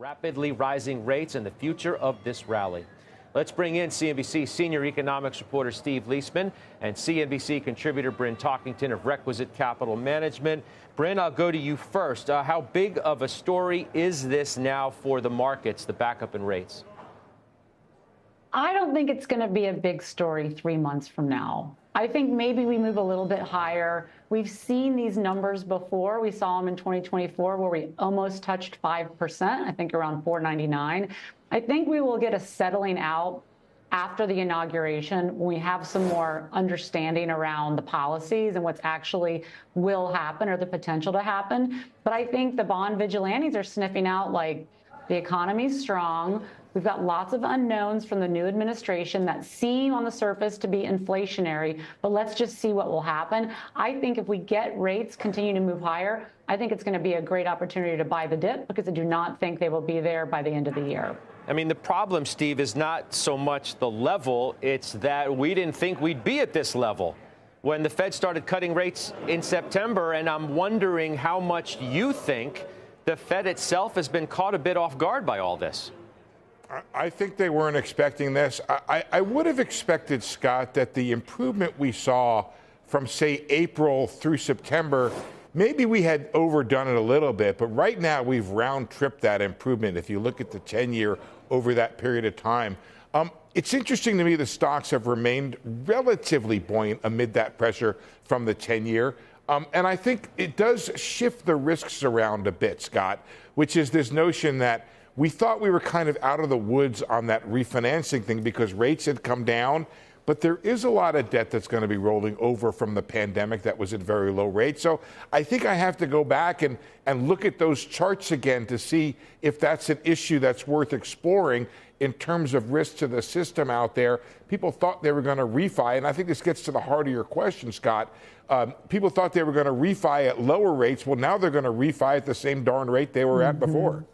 Rapidly rising rates and the future of this rally. Let's bring in CNBC senior economics reporter Steve Leisman and CNBC contributor Bryn Talkington of Requisite Capital Management. Bryn, I'll go to you first. How big of a story is this now for the markets, the backup in rates? I don't think it's going to be a big story 3 months from now. I think maybe we move a little bit higher. We've seen these numbers before. We saw them in 2024 where we almost touched 5%, I think around 4.99. I think we will get a settling out after the inauguration when we have some more understanding around the policies and what's actually will happen or the potential to happen. But I think the bond vigilantes are sniffing out like the economy's strong. We've got lots of unknowns from the new administration that seem on the surface to be inflationary, but let's just see what will happen. I think if we get rates continue to move higher, I think it's going to be a great opportunity to buy the dip because I do not think they will be there by the end of the year. I mean, the problem, Steve, is not so much the level. It's that we didn't think we'd be at this level when the Fed started cutting rates in September. And I'm wondering how much you think the Fed itself has been caught a bit off guard by all this. I think they weren't expecting this. I would have expected, Scott, that the improvement we saw from, say, April through September, maybe we had overdone it a little bit, but right now we've round-tripped that improvement if you look at the 10-year over that period of time. It's interesting to me the stocks have remained relatively buoyant amid that pressure from the 10-year. And I think it does shift the risks around a bit, Scott, which is this notion that we thought we were kind of out of the woods on that refinancing thing because rates had come down. But there is a lot of debt that's going to be rolling over from the pandemic that was at very low rates. So I think I have to go back and look at those charts again to see if that's an issue that's worth exploring in terms of risk to the system out there. People thought they were going to refi, and I think this gets to the heart of your question, Scott. People thought they were going to refi at lower rates. Well, now they're going to refi at the same darn rate they were at before.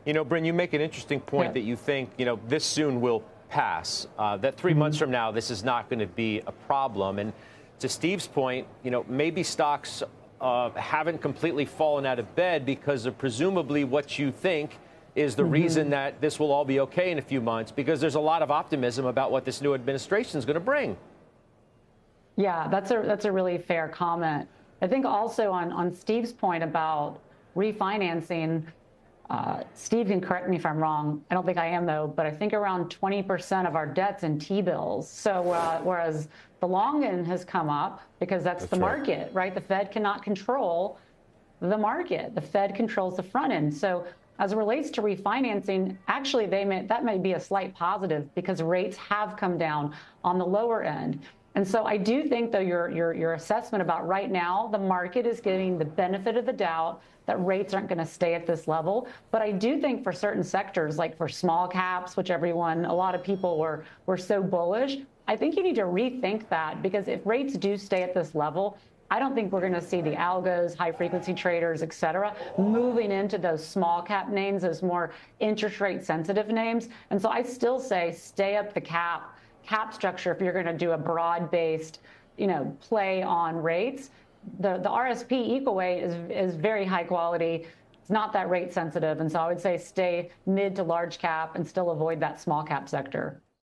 You know, Bryn, you make an interesting point that you think, this soon will pass, that 3 months from now, this is not going to be a problem. And to Steve's point, maybe stocks haven't completely fallen out of bed because of presumably what you think is the reason that this will all be okay in a few months, because there's a lot of optimism about what this new administration is going to bring. Yeah, that's a really fair comment. I think also on Steve's point about refinancing, Steve can correct me if I'm wrong. I don't think I am, though, but I think around 20% of our debt's in T-bills. So whereas the long end has come up because that's the market, right? The Fed cannot control the market. The Fed controls the front end. So as it relates to refinancing, actually, that may be a slight positive because rates have come down on the lower end. And so I do think, though, your assessment about right now, the market is getting the benefit of the doubt that rates aren't going to stay at this level. But I do think for certain sectors, like for small caps, which a lot of people were so bullish, I think you need to rethink that, because if rates do stay at this level, I don't think we're going to see the algos, high-frequency traders, et cetera, moving into those small-cap names, those more interest rate-sensitive names. And so I still say stay up the cap structure if you're going to do a broad-based, play on rates. The RSP equal weight is very high quality. It's not that rate sensitive. And so I would say stay mid to large cap and still avoid that small cap sector.